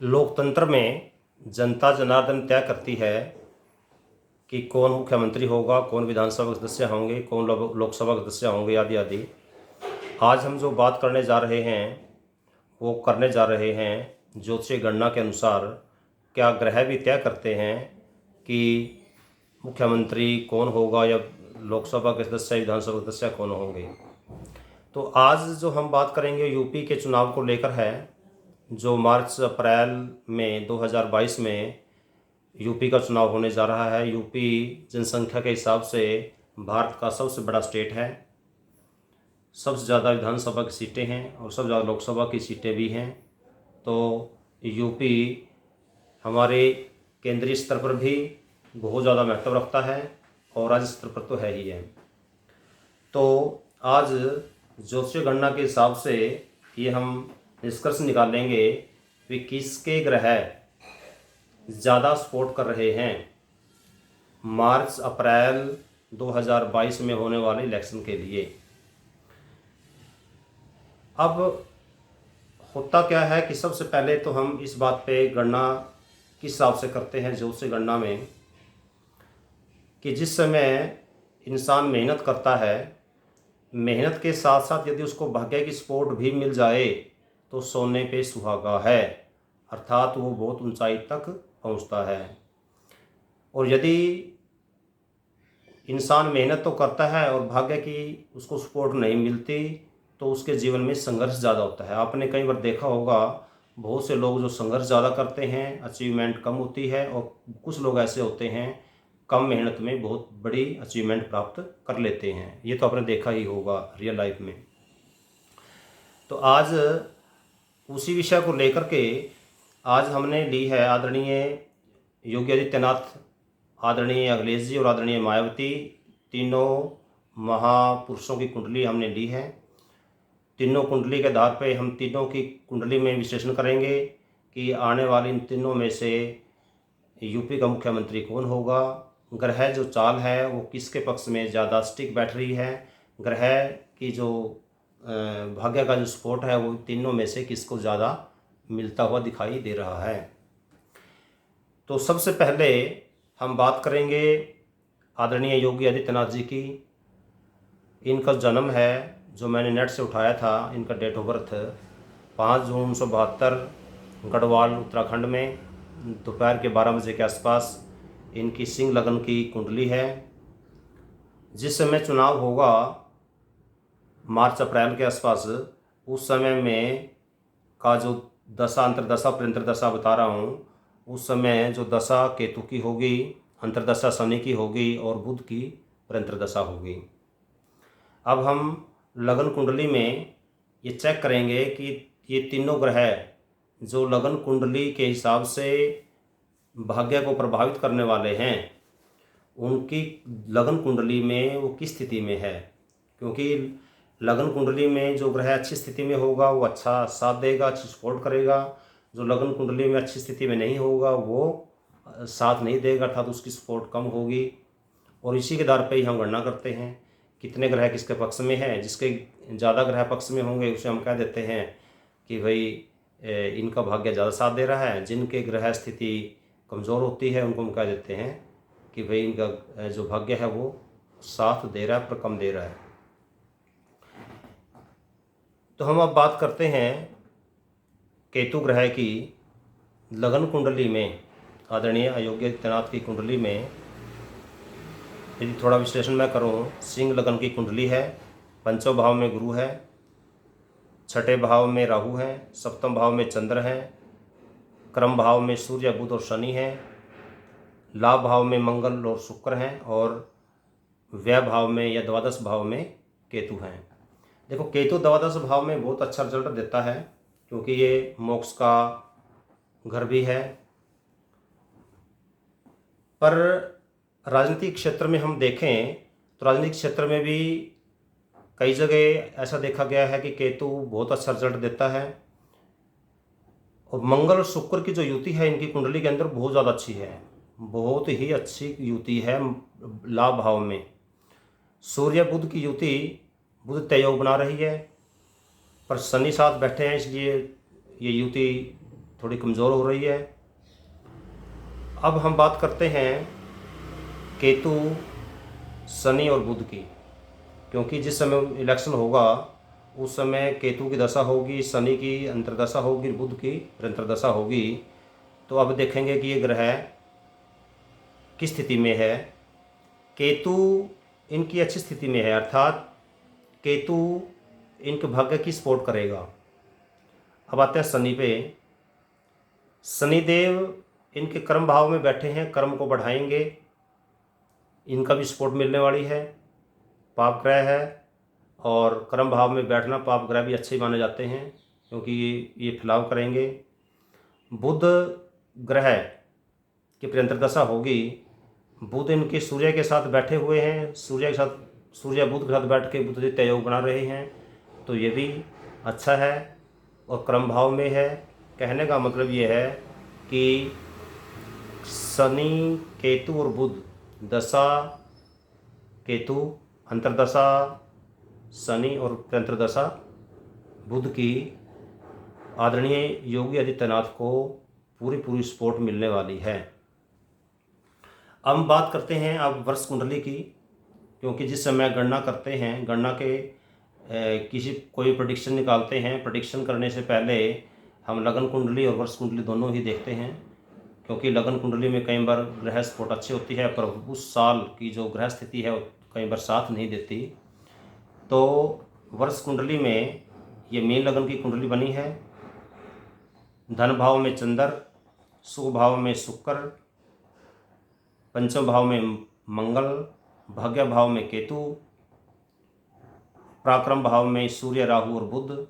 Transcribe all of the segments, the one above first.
लोकतंत्र में जनता जनार्दन तय करती है कि कौन मुख्यमंत्री होगा, कौन विधानसभा सदस्य होंगे, कौन लोकसभा सदस्य होंगे, आदि आदि। आज हम जो बात करने जा रहे हैं वो करने जा रहे हैं ज्योतिषीय गणना के अनुसार क्या ग्रह भी तय करते हैं कि मुख्यमंत्री कौन होगा या लोकसभा के सदस्य, विधानसभा सदस्य कौन होंगे। तो आज जो हम बात करेंगे यूपी के चुनाव को लेकर है, जो मार्च अप्रैल में 2022 में यूपी का चुनाव होने जा रहा है। यूपी जनसंख्या के हिसाब से भारत का सबसे बड़ा स्टेट है, सबसे ज़्यादा विधानसभा की सीटें हैं और सबसे ज़्यादा लोकसभा की सीटें भी हैं। तो यूपी हमारे केंद्रीय स्तर पर भी बहुत ज़्यादा महत्व रखता है और राज्य स्तर पर तो है ही है। तो आज ज्योतिषीय गणना के हिसाब से ये हम निष्कर्ष निकालेंगे कि किसके ग्रह ज़्यादा सपोर्ट कर रहे हैं मार्च अप्रैल 2022 में होने वाले इलेक्शन के लिए। अब होता क्या है कि सबसे पहले तो हम इस बात पे गणना किस हिसाब से करते हैं ज्योतिषीय गणना में, कि जिस समय इंसान मेहनत करता है, मेहनत के साथ साथ यदि उसको भाग्य की सपोर्ट भी मिल जाए तो सोने पे सुहागा है, अर्थात वो बहुत ऊंचाई तक पहुंचता है। और यदि इंसान मेहनत तो करता है और भाग्य की उसको सपोर्ट नहीं मिलती तो उसके जीवन में संघर्ष ज़्यादा होता है। आपने कई बार देखा होगा, बहुत से लोग जो संघर्ष ज़्यादा करते हैं अचीवमेंट कम होती है, और कुछ लोग ऐसे होते हैं कम मेहनत में बहुत बड़ी अचीवमेंट प्राप्त कर लेते हैं। ये तो आपने देखा ही होगा रियल लाइफ में। तो आज उसी विषय को लेकर के आज हमने ली है आदरणीय योगी आदित्यनाथ, आदरणीय अखिलेश जी और आदरणीय मायावती, तीनों महापुरुषों की कुंडली हमने ली है। तीनों कुंडली के आधार पर हम तीनों की कुंडली में विश्लेषण करेंगे कि आने वाली इन तीनों में से यूपी का मुख्यमंत्री कौन होगा, ग्रह जो चाल है वो किसके पक्ष में ज़्यादा स्टिक बैठ रही है, ग्रह की जो भाग्य का जो सपोर्ट है वो तीनों में से किसको ज़्यादा मिलता हुआ दिखाई दे रहा है। तो सबसे पहले हम बात करेंगे आदरणीय योगी आदित्यनाथ जी की। इनका जन्म है जो मैंने नेट से उठाया था, इनका डेट ऑफ बर्थ 5 जून 1972 गढ़वाल उत्तराखंड में दोपहर के 12 बजे के आसपास इनकी सिंह लगन की कुंडली है। जिस समय चुनाव होगा मार्च अप्रैल के आसपास, उस समय में का जो दशा अंतरदशा प्रंतरदशा बता रहा हूँ, उस समय जो दशा केतु की होगी, अंतरदशा शनि की होगी और बुध की प्रंतरदशा होगी। अब हम लगन कुंडली में ये चेक करेंगे कि ये तीनों ग्रह जो लगन कुंडली के हिसाब से भाग्य को प्रभावित करने वाले हैं, उनकी लगन कुंडली में वो किस स्थिति में है। क्योंकि लगन कुंडली में जो ग्रह अच्छी स्थिति में होगा वो अच्छा साथ देगा, अच्छी सपोर्ट करेगा। जो लगन कुंडली में अच्छी स्थिति में नहीं होगा वो साथ नहीं देगा, अर्थात उसकी सपोर्ट कम होगी। और इसी के आधार पर ही हम गणना करते हैं कितने ग्रह किसके पक्ष में हैं। जिसके ज़्यादा ग्रह पक्ष में होंगे उसे हम कह देते हैं कि भाई इनका भाग्य ज़्यादा साथ दे रहा है। जिनके ग्रह स्थिति कमज़ोर होती है उनको हम कह देते हैं कि भाई इनका जो भाग्य है वो साथ दे रहा है पर कम दे रहा है। तो हम अब बात करते हैं केतु ग्रह की लगन कुंडली में। आदरणीय योगी आदित्यनाथ की कुंडली में यदि थोड़ा विश्लेषण मैं करूं, सिंह लगन की कुंडली है, पंचम भाव में गुरु है, छठे भाव में राहु है, सप्तम भाव में चंद्र है, क्रम भाव में सूर्य बुध और शनि है, लाभ भाव में मंगल और शुक्र हैं और व्यय भाव में या द्वादश भाव में केतु हैं। देखो, केतु द्वादश भाव में बहुत अच्छा रिजल्ट देता है क्योंकि ये मोक्ष का घर भी है। पर राजनीतिक क्षेत्र में हम देखें तो राजनीतिक क्षेत्र में भी कई जगह ऐसा देखा गया है कि केतु बहुत अच्छा रिजल्ट देता है। और मंगल और शुक्र की जो युति है इनकी कुंडली के अंदर बहुत ज़्यादा अच्छी है, बहुत ही अच्छी युति है लाभ भाव में। सूर्य बुध की युति, बुध तय योग बना रही है पर शनि साथ बैठे हैं, इसलिए ये युति थोड़ी कमज़ोर हो रही है। अब हम बात करते हैं केतु, शनि और बुध की, क्योंकि जिस समय इलेक्शन होगा उस समय केतु की दशा होगी, शनि की अंतर्दशा होगी, बुध की अंतर्दशा होगी। तो अब देखेंगे कि ये ग्रह किस स्थिति में है। केतु इनकी अच्छी स्थिति में है, अर्थात केतु इनके भाग्य की सपोर्ट करेगा। अब आते हैं शनि पे। शनिदेव इनके कर्म भाव में बैठे हैं, कर्म को बढ़ाएंगे, इनका भी सपोर्ट मिलने वाली है। पाप ग्रह है और कर्म भाव में बैठना, पाप ग्रह भी अच्छे ही माने जाते हैं क्योंकि ये फैलाव करेंगे। बुध ग्रह की अंतर्दशा होगी। बुध इनके सूर्य के साथ बैठे हुए हैं, सूर्य बुध के साथ बैठ के बुध आदित्य योग बना रहे हैं, तो ये भी अच्छा है और क्रम भाव में है। कहने का मतलब ये है कि शनि, केतु और बुध दशा, केतु अंतर्दशा, शनि और अंतर्दशा बुध की आदरणीय योगी आदित्यनाथ को पूरी सपोर्ट मिलने वाली है। अब हम बात करते हैं अब वर्ष कुंडली की, क्योंकि जिस समय गणना करते हैं, गणना के किसी कोई प्रेडिक्शन निकालते हैं, प्रेडिक्शन करने से पहले हम लगन कुंडली और वर्ष कुंडली दोनों ही देखते हैं, क्योंकि लगन कुंडली में कई बार ग्रह सपोर्ट अच्छी होती है पर उस साल की जो ग्रह स्थिति है कई बार साथ नहीं देती। तो वर्ष कुंडली में ये मीन लगन की कुंडली बनी है। धन भाव में चंद्र, सुख भाव में शुक्र, पंचम भाव में मंगल, भाग्य भाव में केतु, पराक्रम भाव में सूर्य, राहु और बुध,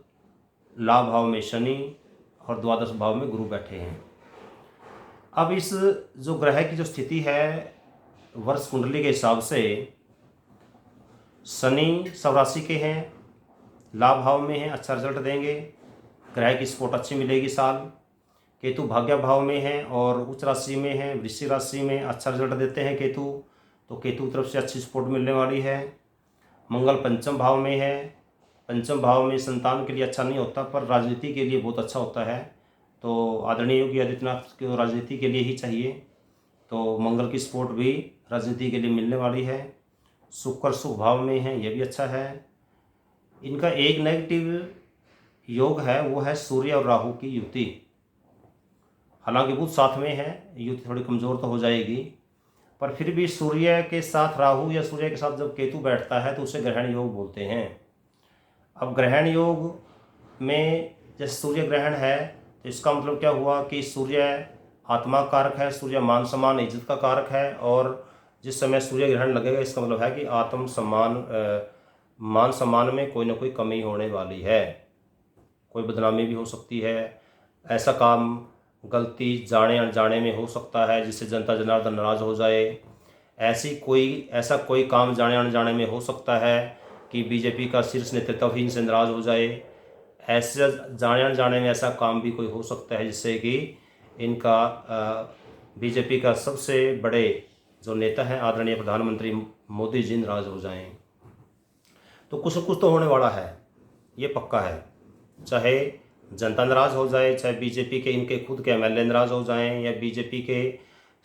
लाभ भाव में शनि और द्वादश भाव में गुरु बैठे हैं। अब इस जो ग्रह की जो स्थिति है वर्ष कुंडली के हिसाब से, शनि स्वराशि के हैं, लाभ भाव में हैं, अच्छा रिजल्ट देंगे, ग्रह की सपोर्ट अच्छी मिलेगी साल। केतु भाग्य भाव में हैं और उच्च राशि में हैं, वृश्चिक राशि में अच्छा रिजल्ट देते हैं केतु, तो केतु की तरफ से अच्छी सपोर्ट मिलने वाली है। मंगल पंचम भाव में है। पंचम भाव में संतान के लिए अच्छा नहीं होता पर राजनीति के लिए बहुत अच्छा होता है, तो आदरणीय योगी आदित्यनाथ को राजनीति के लिए ही चाहिए, तो मंगल की सपोर्ट भी राजनीति के लिए मिलने वाली है। शुक्र सुख भाव में है, यह भी अच्छा है। इनका एक नेगेटिव योग है, वो है सूर्य और राहु की युति। हालांकि बुध साथ में है, युति थोड़ी कमज़ोर तो हो जाएगी, पर फिर भी सूर्य के साथ राहु या सूर्य के साथ जब केतु बैठता है तो उसे ग्रहण योग बोलते हैं। अब ग्रहण योग में जैसे सूर्य ग्रहण है तो इसका मतलब क्या हुआ कि सूर्य आत्मा कारक है, सूर्य मान सम्मान इज्जत का कारक है, और जिस समय सूर्य ग्रहण लगेगा इसका मतलब है कि आत्म सम्मान मान सम्मान में कोई ना कोई कमी होने वाली है, कोई बदनामी भी हो सकती है, ऐसा काम गलती जाने अनजाने में हो सकता है जिससे जनता जनार्दन नाराज़ हो जाए। ऐसा कोई काम जाने अनजाने में हो सकता है कि बीजेपी का शीर्ष नेतृत्व ही इनसे नाराज़ हो जाए। ऐसे जाने अनजाने में ऐसा काम भी कोई हो सकता है जिससे कि इनका बीजेपी का सबसे बड़े जो नेता हैं आदरणीय प्रधानमंत्री मोदी जी नाराज़ हो जाएं। तो कुछ न कुछ तो होने वाला है, ये पक्का है। चाहे जनता नाराज़ हो जाए, चाहे बीजेपी के इनके खुद के एमएलए नाराज़ हो जाएं, या बीजेपी के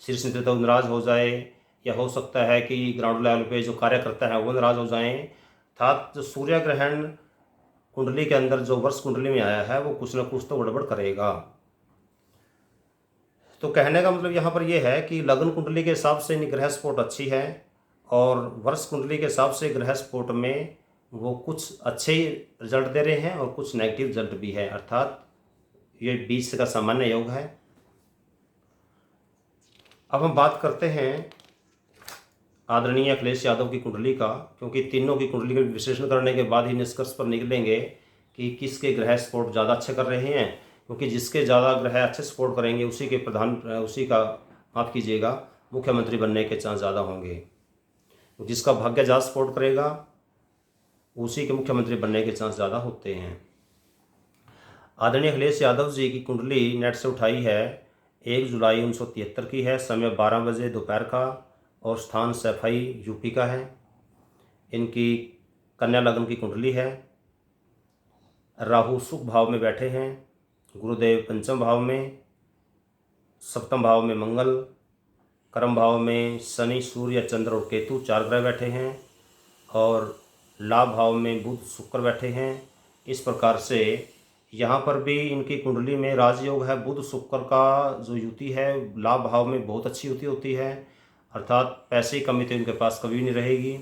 शीर्ष नेतृत्व नाराज़ हो जाए, या हो सकता है कि ग्राउंड लेवल पे जो कार्यकर्ता हैं वो नाराज़ हो जाएं। अर्थात जो सूर्य ग्रहण कुंडली के अंदर जो वर्ष कुंडली में आया है वो कुछ न कुछ तो गड़बड़ करेगा। तो कहने का मतलब यहाँ पर यह है कि लगन कुंडली के हिसाब से ग्रह सपोर्ट अच्छी है और वर्ष कुंडली के हिसाब से ग्रह सपोर्ट में वो कुछ अच्छे रिजल्ट दे रहे हैं और कुछ नेगेटिव रिजल्ट भी है, अर्थात ये बीच का सामान्य योग है। अब हम बात करते हैं आदरणीय अखिलेश यादव की कुंडली का, क्योंकि तीनों की कुंडली का विश्लेषण करने के बाद ही निष्कर्ष पर निकलेंगे कि किसके ग्रह सपोर्ट ज़्यादा अच्छे कर रहे हैं, क्योंकि जिसके ज़्यादा ग्रह अच्छे सपोर्ट करेंगे उसी का माफ़ कीजिएगा मुख्यमंत्री बनने के चांस ज़्यादा होंगे। जिसका भाग्य ज़्यादा सपोर्ट करेगा उसी के मुख्यमंत्री बनने के चांस ज़्यादा होते हैं। आदरणीय अखिलेश यादव जी की कुंडली नेट से उठाई है, 1 जुलाई 1973 की है, समय 12 बजे दोपहर का और स्थान सैफई यूपी का है। इनकी कन्या लग्न की कुंडली है, राहु सुख भाव में बैठे हैं गुरुदेव पंचम भाव में, सप्तम भाव में मंगल, कर्म भाव में शनि, सूर्य, चंद्र और केतु 4 ग्रह बैठे हैं, और लाभ भाव में बुध, शुक्र बैठे हैं। इस प्रकार से यहाँ पर भी इनकी कुंडली में राजयोग है। बुध शुक्र का जो युति है लाभ भाव में बहुत अच्छी युति होती है, अर्थात पैसे की कमी तो इनके पास कभी नहीं रहेगी।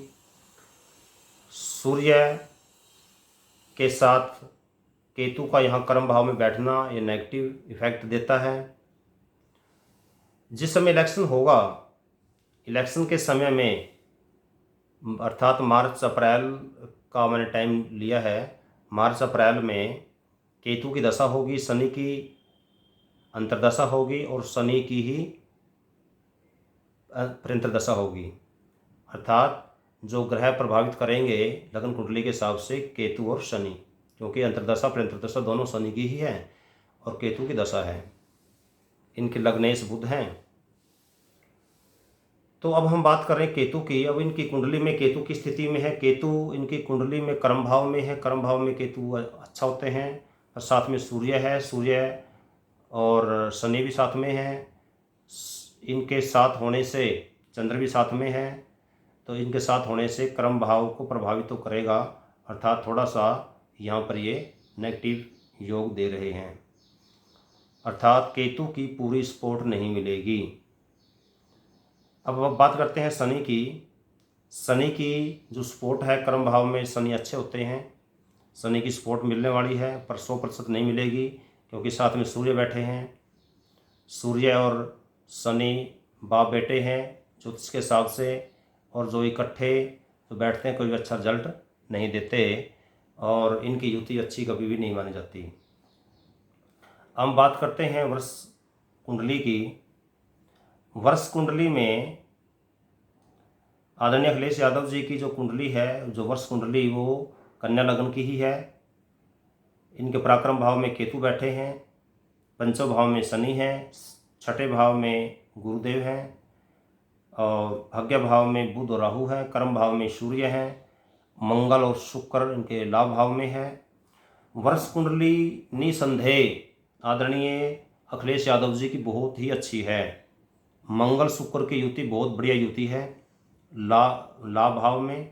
सूर्य के साथ केतु का यहाँ कर्म भाव में बैठना ये नेगेटिव इफेक्ट देता है। जिस समय इलेक्शन होगा, इलेक्शन के समय में अर्थात मार्च अप्रैल का मैंने टाइम लिया है, मार्च अप्रैल में केतु की दशा होगी, शनि की अंतर्दशा होगी और शनि की ही प्रंतरदशा होगी। अर्थात जो ग्रह प्रभावित करेंगे लग्न कुंडली के हिसाब से केतु और शनि, क्योंकि अंतर्दशा प्रंतरदशा दोनों शनि की ही है और केतु की दशा है। इनके लग्नेश बुध हैं। तो अब हम बात कर रहे हैं केतु की। अब इनकी कुंडली में केतु की स्थिति में है, केतु इनकी कुंडली में कर्म भाव में है, कर्म भाव में केतु अच्छा होते हैं, और साथ में सूर्य है, सूर्य और शनि भी साथ में है। इनके साथ होने से चंद्र भी साथ में है, तो इनके साथ होने से कर्म भाव को प्रभावित तो करेगा, अर्थात थोड़ा सा यहाँ पर ये नेगेटिव योग दे रहे हैं, अर्थात केतु की पूरी सपोर्ट नहीं मिलेगी। अब बात करते हैं शनि की। शनि की जो सपोर्ट है, कर्म भाव में शनि अच्छे होते हैं, शनि की सपोर्ट मिलने वाली है, पर 100% नहीं मिलेगी, क्योंकि साथ में सूर्य बैठे हैं। सूर्य और शनि बाप बेटे हैं ज्योतिष के हिसाब से, और जो इकट्ठे जो बैठते हैं कोई भी अच्छा रिजल्ट नहीं देते, और इनकी युति अच्छी कभी भी नहीं मानी जाती। हम बात करते हैं वर्ष कुंडली की। वर्ष कुंडली में आदरणीय अखिलेश यादव जी की जो कुंडली है, जो वर्ष कुंडली, वो कन्या लग्न की ही है। इनके पराक्रम भाव में केतु बैठे हैं, पंचम भाव में शनि हैं, छठे भाव में गुरुदेव हैं, और भाग्य भाव में बुध और राहु हैं, कर्म भाव में सूर्य हैं, मंगल और शुक्र इनके लाभ भाव में है। वर्ष कुंडली निसंदेह आदरणीय अखिलेश यादव जी की बहुत ही अच्छी है। मंगल शुक्र की युति बहुत बढ़िया युति है लाभ भाव में,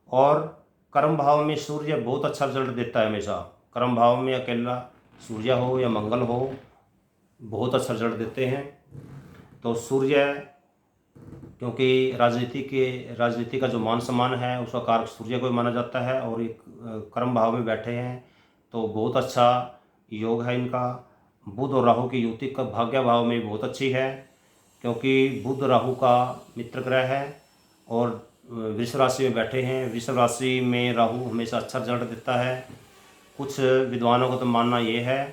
और कर्म भाव में सूर्य बहुत अच्छा रिजल्ट देता है हमेशा। कर्म भाव में अकेला सूर्य हो या मंगल हो, बहुत अच्छा रिजल्ट देते हैं। तो सूर्य, क्योंकि राजनीति का जो मान सम्मान है उसका कारक सूर्य को माना जाता है, और एक कर्म भाव में बैठे हैं, तो बहुत अच्छा योग है इनका। बुध और राहु की युति का भाग्य भाव में बहुत अच्छी है, क्योंकि बुध राहु का मित्र ग्रह है, और वृषभ राशि में बैठे हैं। वृषभ राशि में राहु हमेशा अच्छा रिजल्ट देता है। कुछ विद्वानों का तो मानना ये है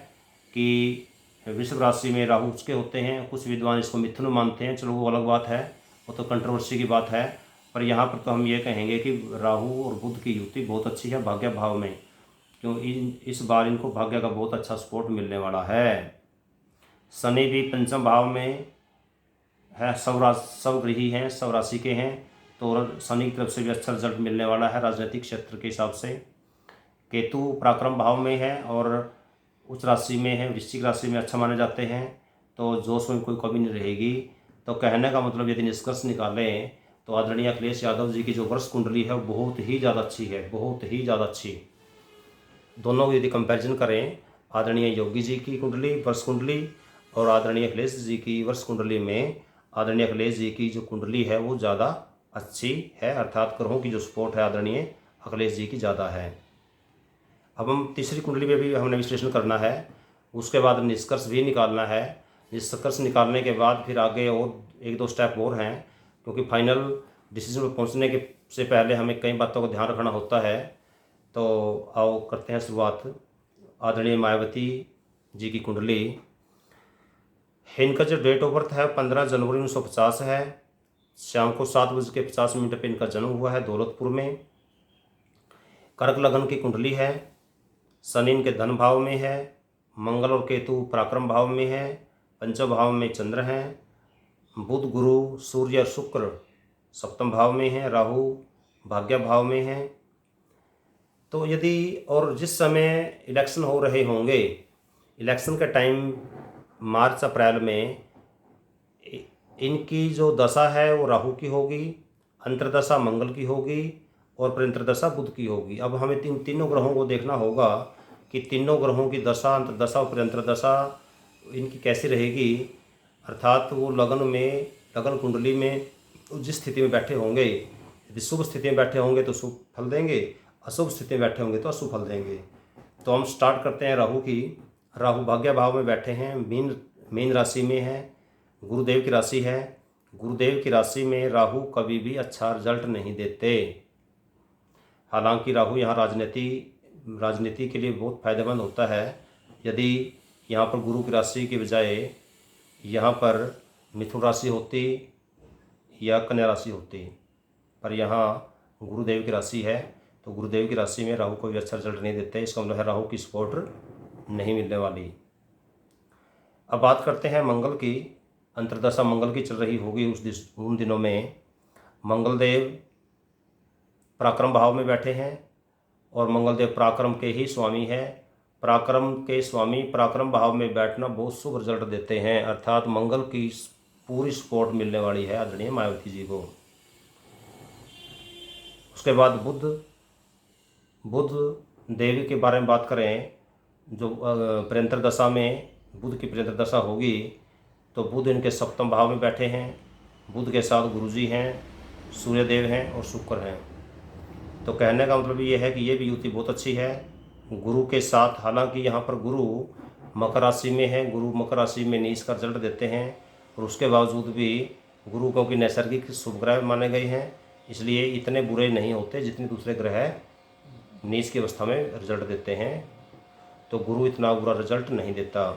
कि वृषभ राशि में राहु उसके होते हैं, कुछ विद्वान इसको मिथुन मानते हैं, चलो वो अलग बात है, वो तो कंट्रोवर्सी की बात है। पर यहाँ पर तो हम ये कहेंगे कि राहु और बुध की युति बहुत अच्छी है भाग्य भाव में, क्यों इस बार इनको भाग्य का बहुत अच्छा सपोर्ट मिलने वाला है। शनि भी पंचम भाव में है, सब ग्रही हैं, सब राशि के हैं, तो शनि की तरफ से भी अच्छा रिजल्ट मिलने वाला है राजनीतिक क्षेत्र के हिसाब से। केतु पराक्रम भाव में है और उच्च राशि में है, वृश्चिक राशि में अच्छा माने जाते हैं, तो जोश में कोई कमी नहीं रहेगी। तो कहने का मतलब यदि निष्कर्ष निकालें तो आदरणीय अखिलेश यादव जी की जो वर्ष कुंडली है वो बहुत ही ज़्यादा अच्छी है, बहुत ही ज़्यादा अच्छी। दोनों को यदि कंपैरिजन करें, आदरणीय योगी जी की कुंडली वर्ष कुंडली और आदरणीय अखिलेश जी की वर्ष कुंडली में, आदरणीय अखिलेश जी की जो कुंडली है वो ज़्यादा अच्छी है, अर्थात ग्रहों की जो सपोर्ट है आदरणीय अखिलेश जी की ज़्यादा है। अब हम तीसरी कुंडली में भी हमने विश्लेषण करना है, उसके बाद निष्कर्ष भी निकालना है। निष्कर्ष निकालने के बाद फिर आगे और 1-2 स्टेप और हैं, क्योंकि फाइनल डिसीजन पर पहुंचने के से पहले हमें कई बातों का ध्यान रखना होता है। तो आओ करते हैं शुरुआत। आदरणीय मायावती जी की कुंडली, इनका जो डेट ऑफ बर्थ है 15 जनवरी 1950 है। शाम को 7:50 पर इनका जन्म हुआ है दौलतपुर में। कर्क लग्न की कुंडली है। शनि इनके धन भाव में है, मंगल और केतु पराक्रम भाव में है, पंचम भाव में चंद्र हैं, बुध गुरु सूर्य और शुक्र सप्तम भाव में है, राहु भाग्य भाव में है। तो यदि और जिस समय इलेक्शन हो रहे होंगे, इलेक्शन के टाइम मार्च अप्रैल में इनकी जो दशा है वो राहु की होगी, अंतर्दशा मंगल की होगी और प्रंतरदशा बुध की होगी। अब हमें तीनों ग्रहों को देखना होगा कि तीनों ग्रहों की दशा, अंतर्दशा और प्रंतरदशा इनकी कैसी रहेगी, अर्थात वो लगन कुंडली में जिस स्थिति में बैठे होंगे, यदि शुभ स्थिति में बैठे होंगे तो शुभ फल देंगे, अशुभ स्थिति में बैठे होंगे तो अशुभ फल देंगे। तो हम स्टार्ट करते हैं राहु की। राहु भाग्य भाव में बैठे हैं, मीन राशि में है, गुरुदेव की राशि है। गुरुदेव की राशि में राहु कभी भी अच्छा रिजल्ट नहीं देते। हालांकि राहु यहाँ राजनीति के लिए बहुत फायदेमंद होता है। यदि यहाँ पर गुरु की राशि के बजाय यहाँ पर मिथुन राशि होती या कन्या राशि होती, पर यहाँ गुरुदेव की राशि है, तो गुरुदेव की राशि में राहु को भी अच्छा रिजल्ट नहीं देते। इसका मतलब है राहु की सपोर्ट नहीं मिलने वाली। अब बात करते हैं मंगल की। अंतर्दशा मंगल की चल रही होगी उन दिनों में। मंगल देव पराक्रम भाव में बैठे हैं और मंगल देव पराक्रम के ही स्वामी हैं। पराक्रम के स्वामी पराक्रम भाव में बैठना बहुत शुभ रिजल्ट देते हैं, अर्थात मंगल की पूरी सपोर्ट मिलने वाली है आदरणीय मायावती जी को। उसके बाद बुध देवी के बारे में बात करें, जो प्रेंतर दशा में बुध की प्रेंतर दशा होगी तो बुध इनके सप्तम भाव में बैठे हैं। बुध के साथ गुरुजी हैं, सूर्यदेव हैं और शुक्र हैं। तो कहने का मतलब ये है कि ये भी युति बहुत अच्छी है गुरु के साथ। हालांकि यहाँ पर गुरु मकर राशि में है, गुरु मकर राशि में नीच का रिजल्ट देते हैं, और उसके बावजूद भी गुरु क्योंकि नैसर्गिक शुभ ग्रह माने गए हैं, इसलिए इतने बुरे नहीं होते जितने दूसरे ग्रह नीच की अवस्था में रिजल्ट देते हैं। तो गुरु इतना बुरा रिजल्ट नहीं देता।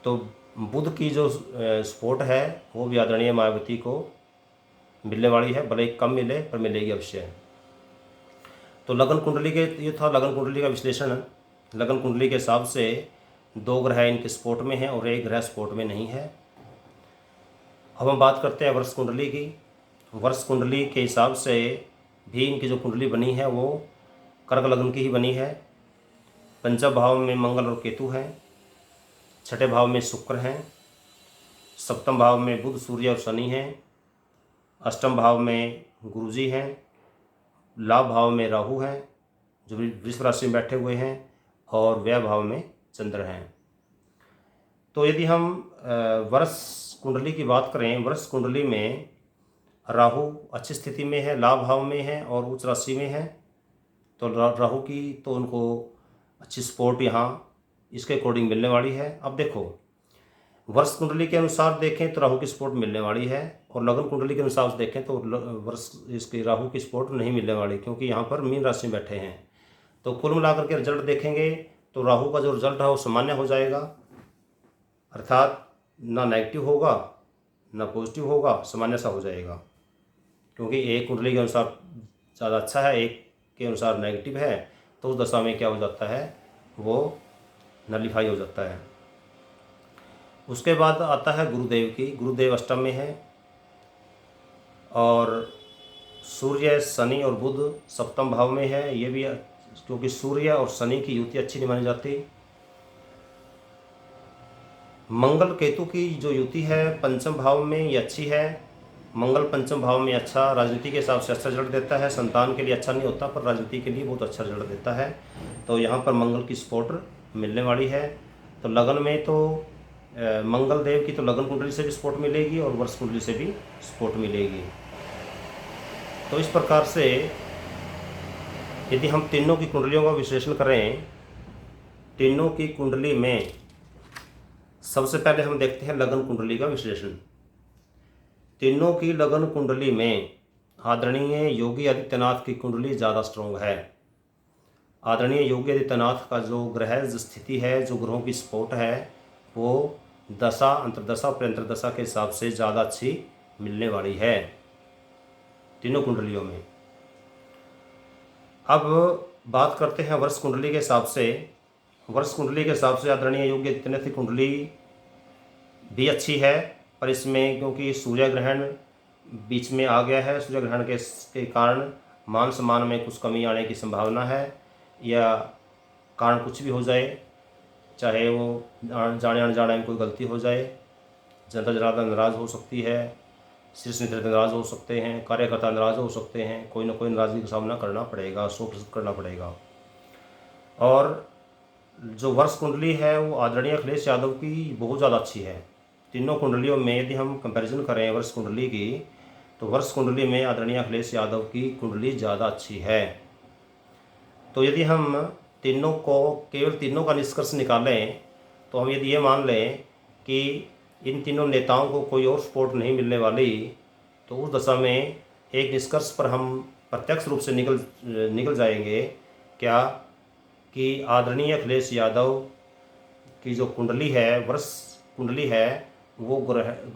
तो बुध की जो सपोर्ट है वो भी आदरणीय मायावती को मिलने वाली है, भले कम मिले पर मिलेगी अवश्य। तो लगन कुंडली के ये था लगन कुंडली का विश्लेषण। लगन कुंडली के हिसाब से 2 ग्रह इनके सपोर्ट में हैं और 1 ग्रह सपोर्ट में नहीं है। अब हम बात करते हैं वर्ष कुंडली की। वर्ष कुंडली के हिसाब से भी इनकी जो कुंडली बनी है वो कर्क लग्न की ही बनी है। पंचम भाव में मंगल और केतु हैं, छठे भाव में शुक्र हैं, सप्तम भाव में बुध सूर्य और शनि हैं, अष्टम भाव में गुरुजी हैं, लाभ भाव में राहु हैं जो वृषभ राशि में बैठे हुए हैं, और व्यय भाव में चंद्र हैं। तो यदि हम वर्ष कुंडली की बात करें, वर्ष कुंडली में राहु अच्छी स्थिति में है, लाभ भाव में है और उच्च राशि में है। तो राहु की तो उनको अच्छी सपोर्ट यहाँ इसके अकॉर्डिंग मिलने वाली है। अब देखो, वर्ष कुंडली के अनुसार देखें तो राहु की सपोर्ट मिलने वाली है, और लगन कुंडली के अनुसार से देखें तो वर्ष इसकी राहु की सपोर्ट नहीं मिलने वाली, क्योंकि यहाँ पर मीन राशि में बैठे हैं। तो कुल मिलाकर के रिजल्ट देखेंगे तो राहु का जो रिजल्ट है वो सामान्य हो जाएगा, अर्थात ना नेगेटिव होगा ना पॉजिटिव होगा, सामान्य सा हो जाएगा। क्योंकि एक कुंडली के अनुसार ज़्यादा अच्छा है, एक के अनुसार नेगेटिव है, तो उस दशा में क्या हो जाता है, वो नलीफाई हो जाता है। उसके बाद आता है गुरुदेव की। गुरुदेव अष्टम में है और सूर्य शनि और बुध सप्तम भाव में है। ये भी क्योंकि सूर्य और शनि की युति अच्छी नहीं मानी जाती। मंगल केतु की जो युति है पंचम भाव में ये अच्छी है। मंगल पंचम भाव में अच्छा, राजनीति के हिसाब से अच्छा रिजल्ट देता है। संतान के लिए अच्छा नहीं होता पर राजनीति के लिए बहुत अच्छा रिजल्ट देता है। तो यहाँ पर मंगल की सपोर्ट मिलने वाली है। तो लगन में तो मंगल देव की तो लगन कुंडली से भी सपोर्ट मिलेगी और वर्ष कुंडली से भी सपोर्ट मिलेगी। तो इस प्रकार से यदि हम तीनों की कुंडलियों का विश्लेषण करें, तीनों की कुंडली में सबसे पहले हम देखते हैं लगन कुंडली का विश्लेषण। तीनों की लगन कुंडली में आदरणीय योगी आदित्यनाथ की कुंडली ज़्यादा स्ट्रॉन्ग है। आदरणीय योगी आदित्यनाथ का जो ग्रह स्थिति है, जो ग्रहों की सपोर्ट है, वो दशा, अंतर्दशा और प्रंतरदशा के हिसाब से ज़्यादा अच्छी मिलने वाली है तीनों कुंडलियों में। अब बात करते हैं वर्ष कुंडली के हिसाब से। वर्ष कुंडली के हिसाब से आदरणीय योगी आदित्यनाथ की कुंडली भी अच्छी है, पर इसमें क्योंकि सूर्य ग्रहण बीच में आ गया है, सूर्य ग्रहण के कारण मान सम्मान में कुछ कमी आने की संभावना है, या कारण कुछ भी हो जाए, चाहे वो जाने अनजाने में कोई गलती हो जाए, जनता जनार्दन नाराज़ हो सकती है, शीर्ष नेतृत्व नाराज़ हो सकते हैं, कार्यकर्ता नाराज़ हो सकते हैं, कोई ना कोई नाराज़गी का सामना करना पड़ेगा, 100% करना पड़ेगा। और जो वर्ष कुंडली है वो आदरणीय अखिलेश यादव की बहुत ज़्यादा अच्छी है। तीनों कुंडलियों में यदि हम कंपैरिजन करें वर्ष कुंडली की, तो वर्ष कुंडली में आदरणीय अखिलेश यादव की कुंडली ज़्यादा अच्छी है। तो यदि हम केवल तीनों का निष्कर्ष निकालें, तो हम यदि ये मान लें कि इन तीनों नेताओं को कोई और सपोर्ट नहीं मिलने वाली, तो उस दशा में एक निष्कर्ष पर हम प्रत्यक्ष रूप से निकल जाएंगे क्या कि आदरणीय अखिलेश यादव की जो कुंडली है, वर्ष कुंडली है, वो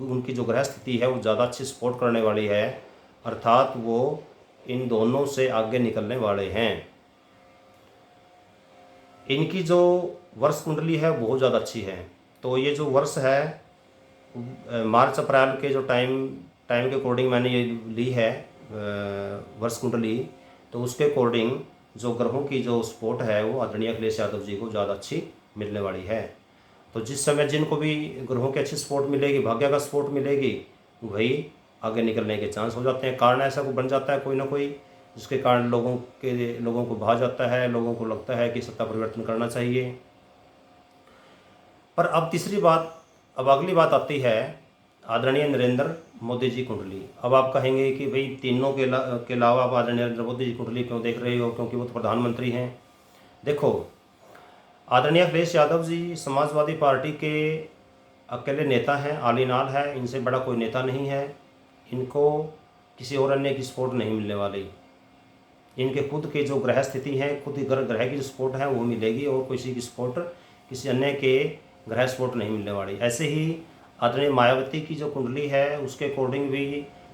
उनकी जो ग्रह स्थिति है वो ज़्यादा अच्छी सपोर्ट करने वाली है, अर्थात वो इन दोनों से आगे निकलने वाले हैं। इनकी जो वर्ष कुंडली है बहुत ज़्यादा अच्छी है। तो ये जो वर्ष है मार्च अप्रैल के जो टाइम के अकॉर्डिंग मैंने ये ली है वर्ष कुंडली, तो उसके अकॉर्डिंग जो ग्रहों की जो सपोर्ट है वो आदरणीय अखिलेश यादव जी को ज़्यादा अच्छी मिलने वाली है। तो जिस समय जिनको भी ग्रहों की अच्छी सपोर्ट मिलेगी, भाग्य का सपोर्ट मिलेगी, वही आगे निकलने के चांस हो जाते हैं। कारण ऐसा को बन जाता है कोई ना कोई, जिसके कारण लोगों को भा जाता है, लोगों को लगता है कि सत्ता परिवर्तन करना चाहिए। पर अब अगली बात आती है आदरणीय नरेंद्र मोदी जी कुंडली। अब आप कहेंगे कि भाई तीनों के अलावा आप आदरणीय नरेंद्र मोदी जी कुंडली क्यों देख रहे हो, क्योंकि वो तो प्रधानमंत्री हैं। देखो, आदरणीय अखिलेश यादव जी समाजवादी पार्टी के अकेले नेता हैं, आलीनाल है, इनसे बड़ा कोई नेता नहीं है। इनको किसी और अन्य की सपोर्ट नहीं मिलने वाली। इनके खुद के जो ग्रह स्थिति हैं, खुद ग्रह की जो सपोर्ट है वो मिलेगी, और किसी की सपोर्ट, किसी अन्य के ग्रह सपोर्ट नहीं मिलने वाली। ऐसे ही आदरणीय मायावती की जो कुंडली है उसके अकॉर्डिंग भी,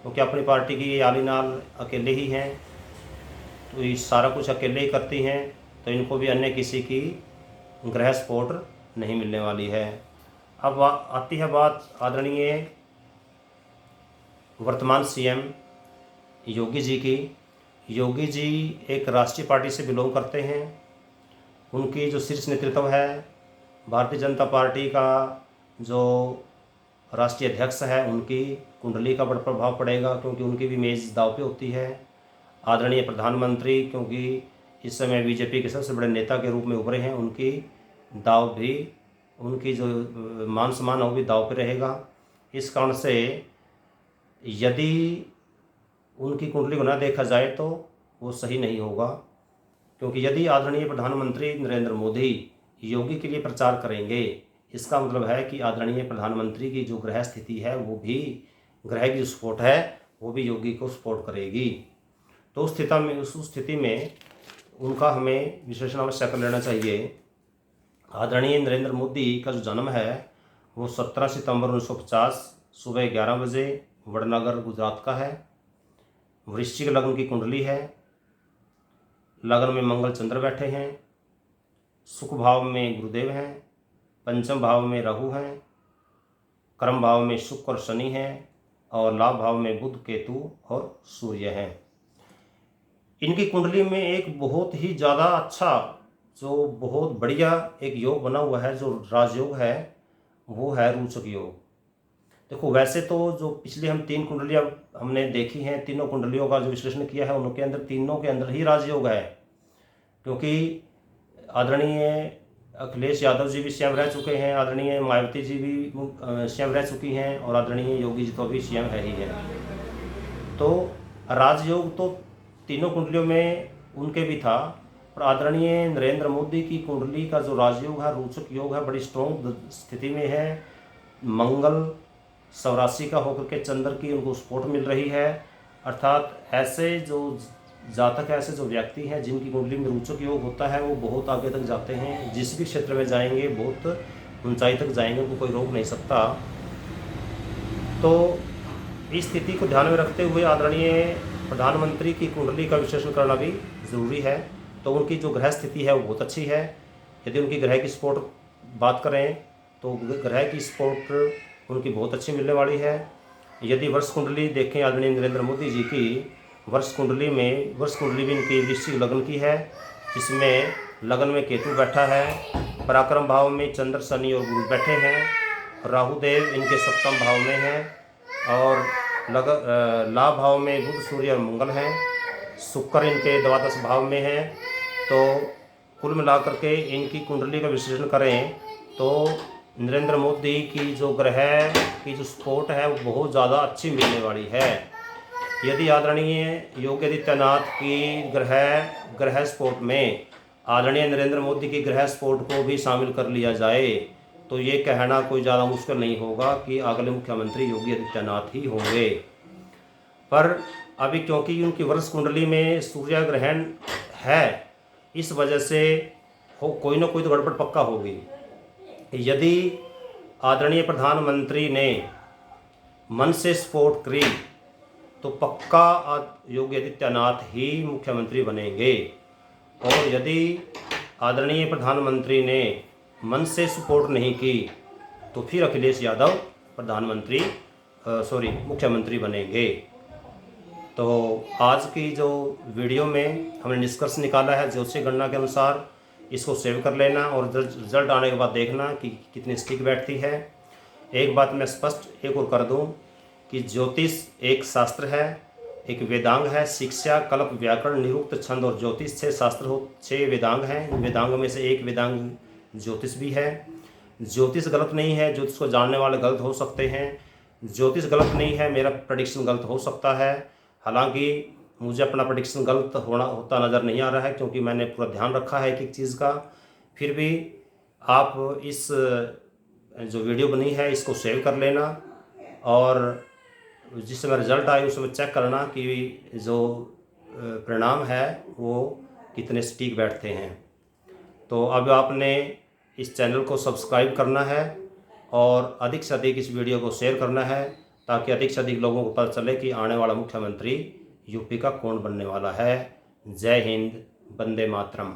क्योंकि अपनी पार्टी की आलीनाल अकेले ही हैं, तो ये सारा कुछ अकेले ही करती हैं, तो इनको भी अन्य किसी की ग्रह सपोर्ट नहीं मिलने वाली है। अब आती है बात आदरणीय वर्तमान सीएम योगी जी की। योगी जी एक राष्ट्रीय पार्टी से बिलोंग करते हैं। उनकी जो शीर्ष नेतृत्व है, भारतीय जनता पार्टी का जो राष्ट्रीय अध्यक्ष है, उनकी कुंडली का बड़ा प्रभाव पड़ेगा, क्योंकि उनकी भी इमेज दांव पे होती है। आदरणीय प्रधानमंत्री, क्योंकि इस समय बीजेपी के सबसे बड़े नेता के रूप में उभरे हैं, उनकी दांव भी, उनकी जो मान सम्मान है वो भी दांव पे रहेगा। इस कारण से यदि उनकी कुंडली को ना देखा जाए तो वो सही नहीं होगा, क्योंकि यदि आदरणीय प्रधानमंत्री नरेंद्र मोदी योगी के लिए प्रचार करेंगे, इसका मतलब है कि आदरणीय प्रधानमंत्री की जो ग्रह स्थिति है वो भी, ग्रह की जो सपोर्ट है वो भी योगी को सपोर्ट करेगी। तो उस स्थिति में उनका हमें विश्लेषण अवश्य कर लेना चाहिए। आदरणीय नरेंद्र मोदी का जो जन्म है वो 17 सितंबर 1950 सुबह 11 बजे वडनगर गुजरात का है। वृश्चिक लग्न की कुंडली है। लग्न में मंगल चंद्र बैठे हैं। सुख भाव में गुरुदेव हैं। पंचम भाव में राहु हैं। कर्म भाव में शुक्र और शनि हैं, और लाभ भाव में बुध, केतु और सूर्य हैं। इनकी कुंडली में एक बहुत ही ज़्यादा अच्छा, जो बहुत बढ़िया एक योग बना हुआ है, जो राजयोग है, वो है रोचक योग। देखो, वैसे तो जो पिछली हम 3 कुंडलियाँ हमने देखी हैं, तीनों कुंडलियों का जो विश्लेषण किया है, उनके अंदर तीनों के अंदर ही राजयोग है, क्योंकि आदरणीय अखिलेश यादव जी भी सीएम रह चुके हैं, आदरणीय मायावती जी भी सीएम रह चुकी हैं, और आदरणीय योगी जी तो अभी सीएम है ही है। तो राजयोग तो तीनों कुंडलियों में उनके भी था, पर आदरणीय नरेंद्र मोदी की कुंडली का जो राजयोग है, रोचक योग है, बड़ी स्ट्रॉन्ग स्थिति में है। मंगल सौरासी का होकर के चंद्र की उनको सपोर्ट मिल रही है, अर्थात ऐसे जो जातक, ऐसे जो व्यक्ति हैं जिनकी कुंडली में रोचक योग होता है, वो बहुत आगे तक जाते हैं। जिस भी क्षेत्र में जाएंगे बहुत ऊंचाई तक जाएंगे, उनको कोई रोक नहीं सकता। तो इस स्थिति को ध्यान में रखते हुए आदरणीय प्रधानमंत्री की कुंडली का विश्लेषण करना भी ज़रूरी है। तो उनकी जो ग्रह स्थिति है वो बहुत अच्छी है। यदि उनकी ग्रह की सपोर्ट बात करें तो ग्रह की सपोर्ट उनकी बहुत अच्छी मिलने वाली है। यदि वर्ष कुंडली देखें आदरणीय नरेंद्र मोदी जी की, वर्ष कुंडली भी इनकी वृश्चिक लग्न की है, जिसमें लग्न में केतु बैठा है, पराक्रम भाव में चंद्र, शनि और गुरु बैठे हैं। राहु देव इनके सप्तम भाव में हैं और लाभ भाव में बुध, सूर्य और मंगल हैं। शुक्र इनके द्वादश भाव में हैं। तो कुल मिलाकर के इनकी कुंडली का विश्लेषण करें तो नरेंद्र मोदी की जो ग्रह की जो सपोर्ट है वो बहुत ज़्यादा अच्छी मिलने वाली है। यदि आदरणीय योगी आदित्यनाथ की ग्रह सपोर्ट में आदरणीय नरेंद्र मोदी की ग्रह सपोर्ट को भी शामिल कर लिया जाए तो ये कहना कोई ज़्यादा मुश्किल नहीं होगा कि अगले मुख्यमंत्री योगी आदित्यनाथ ही होंगे। पर अभी क्योंकि उनकी वर्ष कुंडली में सूर्य ग्रहण है, इस वजह से कोई ना कोई तो गड़बड़ पक्का होगी। यदि आदरणीय प्रधानमंत्री ने मन से सपोर्ट करी तो पक्का योगी आदित्यनाथ ही मुख्यमंत्री बनेंगे, और यदि आदरणीय प्रधानमंत्री ने मन से सपोर्ट नहीं की तो फिर अखिलेश यादव मुख्यमंत्री बनेंगे। तो आज की जो वीडियो में हमने निष्कर्ष निकाला है ज्योतिषीय गणना के अनुसार, इसको सेव कर लेना और रिजल्ट आने के बाद देखना कि कितनी स्टिक बैठती है। एक बात मैं स्पष्ट एक और कर दूं कि ज्योतिष एक शास्त्र है, एक वेदांग है। शिक्षा, कल्प, व्याकरण, निरुक्त, छंद और ज्योतिष 6 शास्त्र 6 वेदांग हैं। इन वेदांगों में से एक वेदांग ज्योतिष भी है। ज्योतिष गलत नहीं है, ज्योतिष को जानने वाले गलत हो सकते हैं। ज्योतिष गलत नहीं है, मेरा प्रेडिक्शन गलत हो सकता है। हालांकि मुझे अपना प्रेडिक्शन गलत होता नज़र नहीं आ रहा है क्योंकि मैंने पूरा ध्यान रखा है एक चीज़ का। फिर भी आप इस जो वीडियो बनी है इसको सेव कर लेना और जिस समय रिज़ल्ट आए उस समय चेक करना कि जो परिणाम है वो कितने सटीक बैठते हैं। तो अब आपने इस चैनल को सब्सक्राइब करना है और अधिक से अधिक इस वीडियो को शेयर करना है ताकि अधिक से अधिक लोगों को पता चले कि आने वाला मुख्यमंत्री यूपी का कौन बनने वाला है। जय हिंद, वंदे मातरम।